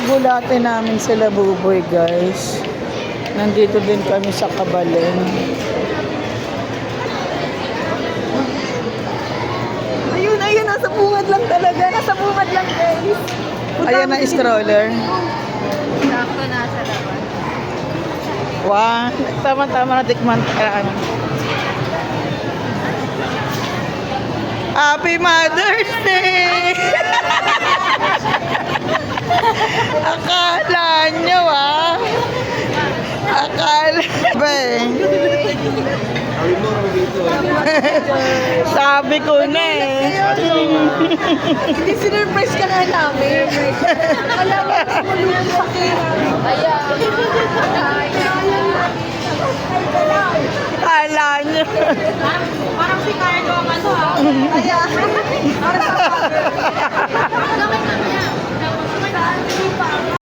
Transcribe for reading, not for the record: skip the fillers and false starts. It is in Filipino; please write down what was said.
Gugulatin namin sila Buboy, guys. Nandito din kami sa Kabalen. Ayun, ayun, nasa bungad lang talaga. Nasa bungad lang, guys. Ayan na stroller. Sakto nasa labas. Wow, tama-tama na tikman. Ano. Happy Mother's Day! Akala nyo Akala ba Sabi ko na Hindi sinurprise ka nga namin.